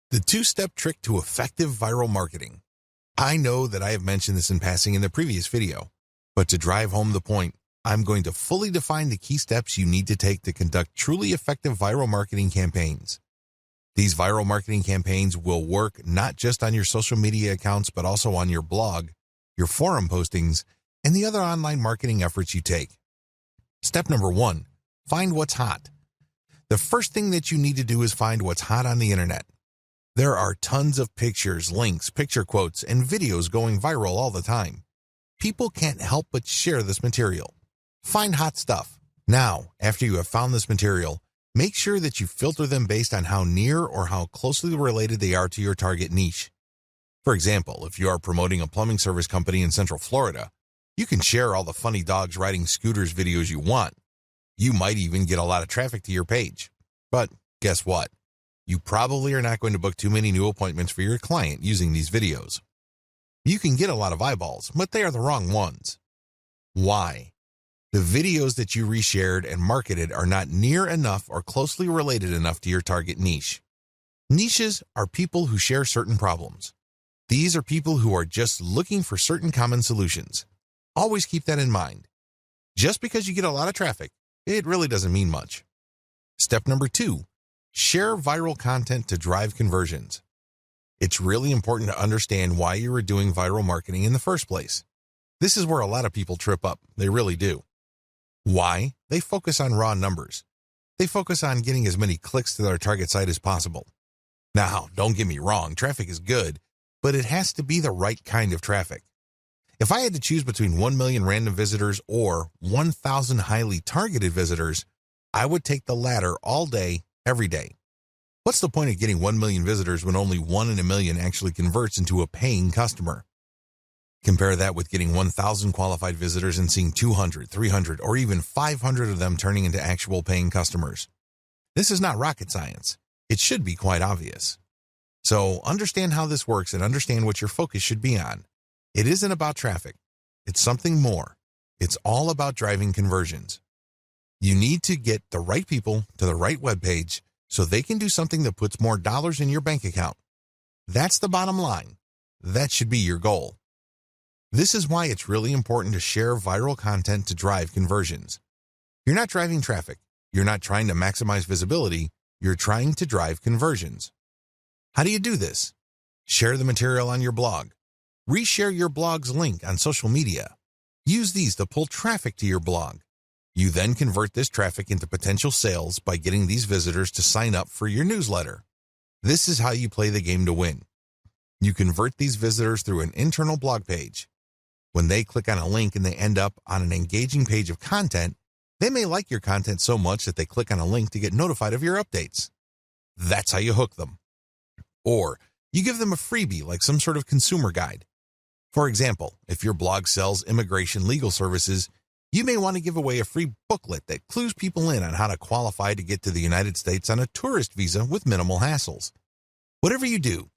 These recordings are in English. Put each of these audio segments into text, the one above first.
The two-step trick to effective viral marketing. I know that I have mentioned this in passing in the previous video, but to drive home the point, I'm going to fully define the key steps you need to take to conduct truly effective viral marketing campaigns. These viral marketing campaigns will work not just on your social media accounts, but also on your blog, your forum postings, and the other online marketing efforts you take. Step number 1, find what's hot. The first thing that you need to do is find what's hot on the internet. There are tons of pictures, links, picture quotes, and videos going viral all the time. People can't help but share this material. Find hot stuff. Now, after you have found this material, make sure that you filter them based on how near or how closely related they are to your target niche. For example, if you are promoting a plumbing service company in Central Florida, you can share all the funny dogs riding scooters videos you want. You might even get a lot of traffic to your page. But guess what? You probably are not going to book too many new appointments for your client using these videos. You can get a lot of eyeballs, but they are the wrong ones. Why? The videos that you reshared and marketed are not near enough or closely related enough to your target niche. Niches are people who share certain problems. These are people who are just looking for certain common solutions. Always keep that in mind. Just because you get a lot of traffic, it really doesn't mean much. Step number 2, share viral content to drive conversions. It's really important to understand why you are doing viral marketing in the first place. This is where a lot of people trip up. They really do. Why? They focus on raw numbers. They focus on getting as many clicks to their target site as possible. Now, don't get me wrong, traffic is good, but it has to be the right kind of traffic. If I had to choose between 1 million random visitors or 1,000 highly targeted visitors, I would take the latter all day, every day. What's the point of getting 1 million visitors when only 1 in a million actually converts into a paying customer? Compare that with getting 1,000 qualified visitors and seeing 200, 300, or even 500 of them turning into actual paying customers. This is not rocket science. It should be quite obvious. So understand how this works and understand what your focus should be on. It isn't about traffic. It's something more. It's all about driving conversions. You need to get the right people to the right web page so they can do something that puts more dollars in your bank account. That's the bottom line. That should be your goal. This is why it's really important to share viral content to drive conversions. You're not driving traffic. You're not trying to maximize visibility. You're trying to drive conversions. How do you do this? Share the material on your blog. Reshare your blog's link on social media. Use these to pull traffic to your blog. You then convert this traffic into potential sales by getting these visitors to sign up for your newsletter. This is how you play the game to win. You convert these visitors through an internal blog page. When they click on a link and they end up on an engaging page of content, they may like your content so much that they click on a link to get notified of your updates. That's how you hook them. Or you give them a freebie like some sort of consumer guide. For example, if your blog sells immigration legal services, you may want to give away a free booklet that clues people in on how to qualify to get to the United States on a tourist visa with minimal hassles. Whatever you do,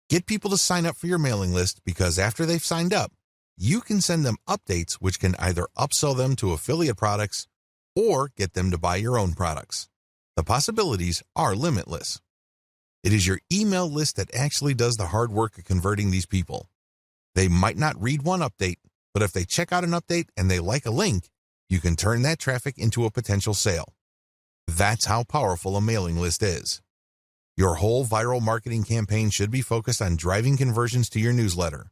get people to sign up for your mailing list because after they've signed up, you can send them updates which can either upsell them to affiliate products or get them to buy your own products. The possibilities are limitless. It is your email list that actually does the hard work of converting these people. They might not read one update, but if they check out an update and they like a link, you can turn that traffic into a potential sale. That's how powerful a mailing list is. Your whole viral marketing campaign should be focused on driving conversions to your newsletter.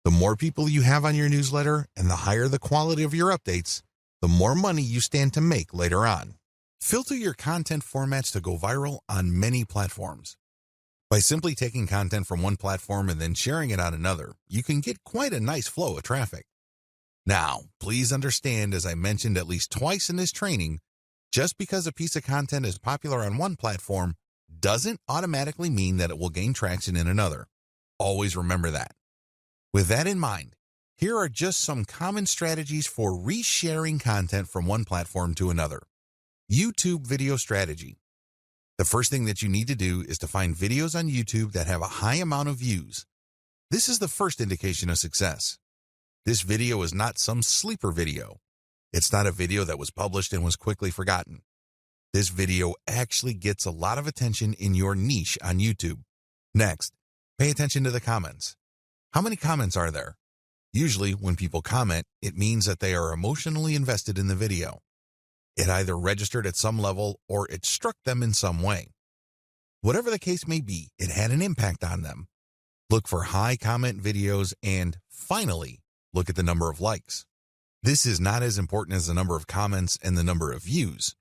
The more people you have on your newsletter and the higher the quality of your updates, the more money you stand to make later on. Filter your content formats to go viral on many platforms. By simply taking content from one platform and then sharing it on another, you can get quite a nice flow of traffic. Now, please understand, as I mentioned at least twice in this training, just because a piece of content is popular on one platform doesn't automatically mean that it will gain traction in another. Always remember that. With that in mind, here are just some common strategies for resharing content from one platform to another. YouTube video strategy. The first thing that you need to do is to find videos on YouTube that have a high amount of views. This is the first indication of success. This video is not some sleeper video. It's not a video that was published and was quickly forgotten. This video actually gets a lot of attention in your niche on YouTube. Next, pay attention to the comments. How many comments are there? Usually, when people comment, it means that they are emotionally invested in the video. It either registered at some level or it struck them in some way. Whatever the case may be, it had an impact on them. Look for high comment videos and, finally, look at the number of likes. This is not as important as the number of comments and the number of views.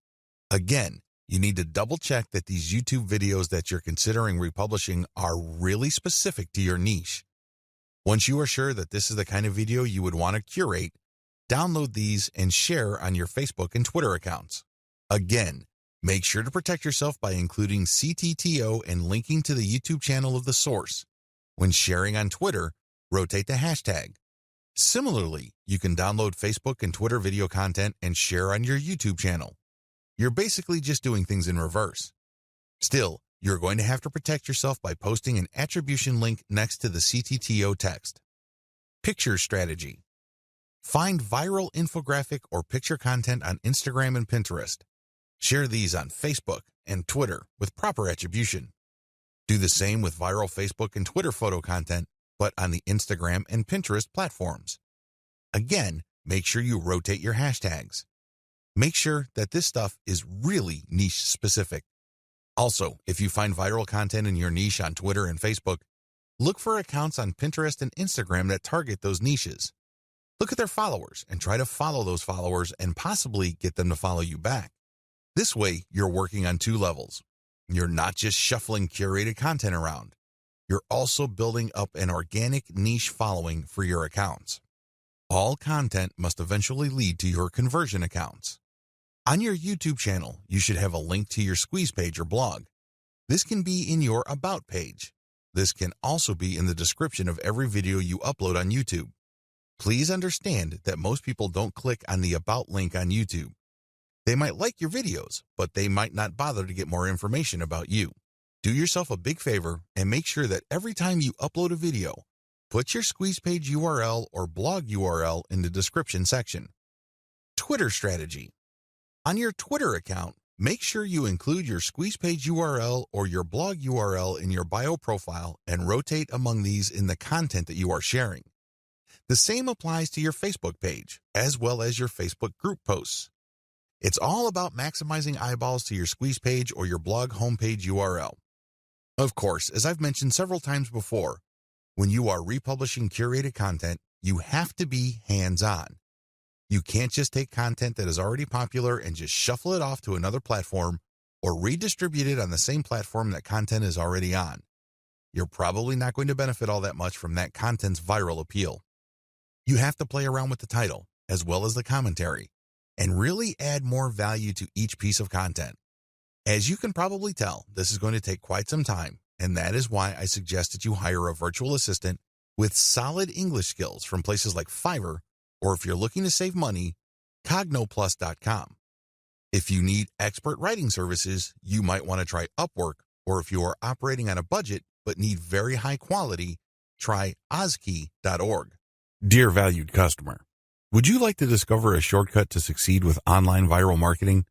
Again, you need to double check that these YouTube videos that you're considering republishing are really specific to your niche. Once you are sure that this is the kind of video you would want to curate, download these and share on your Facebook and Twitter accounts. Again, make sure to protect yourself by including CTTO and linking to the YouTube channel of the source. When sharing on Twitter, rotate the hashtag. Similarly, you can download Facebook and Twitter video content and share on your YouTube channel. You're basically just doing things in reverse. Still, you're going to have to protect yourself by posting an attribution link next to the CTTO text. Picture strategy. Find viral infographic or picture content on Instagram and Pinterest. Share these on Facebook and Twitter with proper attribution. Do the same with viral Facebook and Twitter photo content, but on the Instagram and Pinterest platforms. Again, make sure you rotate your hashtags. Make sure that this stuff is really niche specific. Also, if you find viral content in your niche on Twitter and Facebook, look for accounts on Pinterest and Instagram that target those niches. Look at their followers and try to follow those followers and possibly get them to follow you back. This way, you're working on two levels. You're not just shuffling curated content around. You're also building up an organic niche following for your accounts. All content must eventually lead to your conversion accounts. On your YouTube channel, you should have a link to your squeeze page or blog. This can be in your About page. This can also be in the description of every video you upload on YouTube. Please understand that most people don't click on the About link on YouTube. They might like your videos, but they might not bother to get more information about you. Do yourself a big favor and make sure that every time you upload a video, put your squeeze page URL or blog URL in the description section. Twitter strategy. On your Twitter account, make sure you include your squeeze page URL or your blog URL in your bio profile and rotate among these in the content that you are sharing. The same applies to your Facebook page, as well as your Facebook group posts. It's all about maximizing eyeballs to your squeeze page or your blog homepage URL. Of course, as I've mentioned several times before, when you are republishing curated content, you have to be hands-on. You can't just take content that is already popular and just shuffle it off to another platform or redistribute it on the same platform that content is already on. You're probably not going to benefit all that much from that content's viral appeal. You have to play around with the title, as well as the commentary, and really add more value to each piece of content. As you can probably tell, this is going to take quite some time, and that is why I suggest that you hire a virtual assistant with solid English skills from places like Fiverr, or if you're looking to save money, Cognoplus.com. If you need expert writing services, you might want to try Upwork, or if you are operating on a budget but need very high quality, try Ozkey.org. Dear valued customer, would you like to discover a shortcut to succeed with online viral marketing?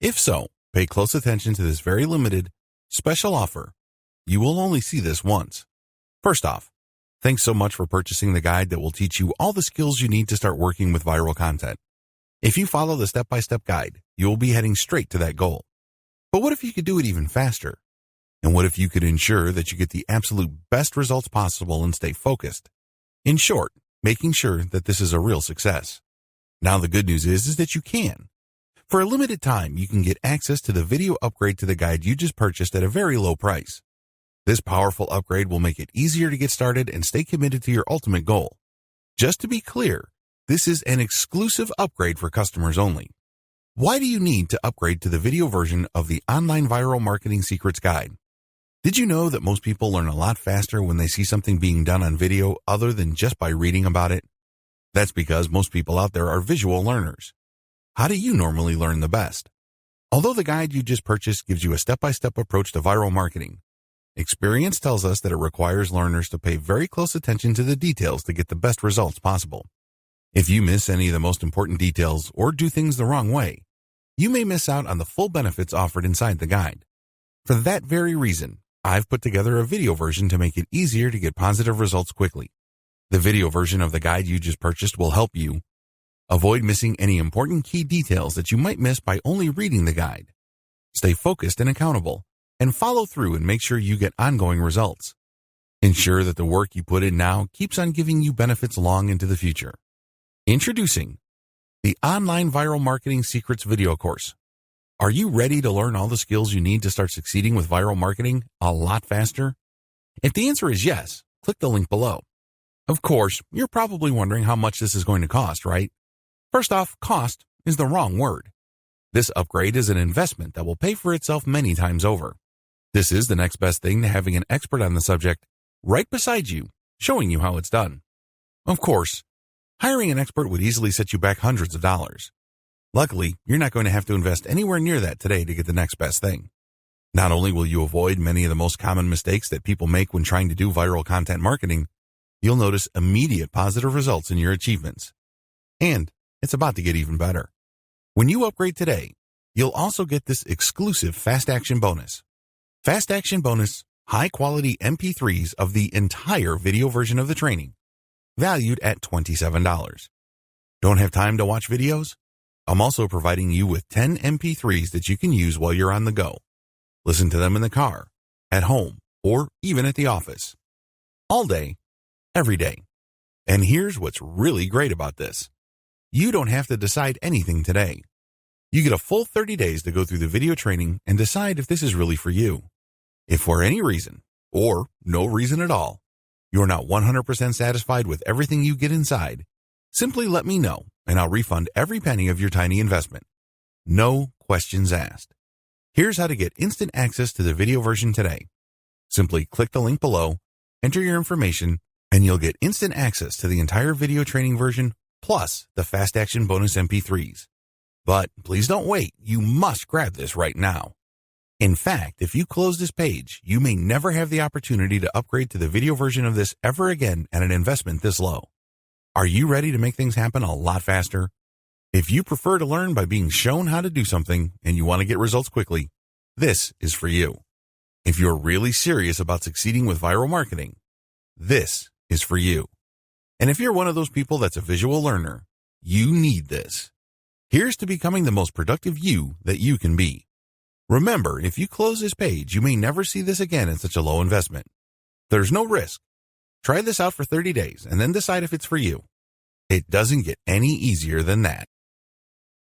If so, pay close attention to this very limited, special offer. You will only see this once. First off, thanks so much for purchasing the guide that will teach you all the skills you need to start working with viral content. If you follow the step-by-step guide, you will be heading straight to that goal. But what if you could do it even faster? And what if you could ensure that you get the absolute best results possible and stay focused? In short, making sure that this is a real success. Now the good news is that you can. For a limited time, you can get access to the video upgrade to the guide you just purchased at a very low price. This powerful upgrade will make it easier to get started and stay committed to your ultimate goal. Just to be clear, this is an exclusive upgrade for customers only. Why do you need to upgrade to the video version of the Online Viral Marketing Secrets Guide? Did you know that most people learn a lot faster when they see something being done on video other than just by reading about it? That's because most people out there are visual learners. How do you normally learn the best? Although the guide you just purchased gives you a step-by-step approach to viral marketing, experience tells us that it requires learners to pay very close attention to the details to get the best results possible. If you miss any of the most important details or do things the wrong way, you may miss out on the full benefits offered inside the guide. For that very reason, I've put together a video version to make it easier to get positive results quickly. The video version of the guide you just purchased will help you avoid missing any important key details that you might miss by only reading the guide. Stay focused and accountable, and follow through and make sure you get ongoing results. Ensure that the work you put in now keeps on giving you benefits long into the future. Introducing the Online Viral Marketing Secrets video course. Are you ready to learn all the skills you need to start succeeding with viral marketing a lot faster? If the answer is yes, click the link below. Of course, you're probably wondering how much this is going to cost, right? First off, cost is the wrong word. This upgrade is an investment that will pay for itself many times over. This is the next best thing to having an expert on the subject right beside you, showing you how it's done. Of course, hiring an expert would easily set you back hundreds of dollars. Luckily, you're not going to have to invest anywhere near that today to get the next best thing. Not only will you avoid many of the most common mistakes that people make when trying to do viral content marketing, you'll notice immediate positive results in your achievements. And it's about to get even better. When you upgrade today, you'll also get this exclusive Fast Action bonus. Fast Action bonus, high-quality MP3s of the entire video version of the training, valued at $27. Don't have time to watch videos? I'm also providing you with 10 MP3s that you can use while you're on the go. Listen to them in the car, at home, or even at the office. All day, every day. And here's what's really great about this. You don't have to decide anything today. You get a full 30 days to go through the video training and decide if this is really for you. If for any reason, or no reason at all, you're not 100% satisfied with everything you get inside, simply let me know and I'll refund every penny of your tiny investment. No questions asked. Here's how to get instant access to the video version today. Simply click the link below, enter your information, and you'll get instant access to the entire video training version plus the Fast Action bonus MP3s. But please don't wait. You must grab this right now. In fact, if you close this page, you may never have the opportunity to upgrade to the video version of this ever again at an investment this low. Are you ready to make things happen a lot faster? If you prefer to learn by being shown how to do something and you want to get results quickly, this is for you. If you're really serious about succeeding with viral marketing, this is for you. And if you're one of those people that's a visual learner, you need this. Here's to becoming the most productive you that you can be. Remember, if you close this page, you may never see this again at such a low investment. There's no risk. Try this out for 30 days and then decide if it's for you. It doesn't get any easier than that.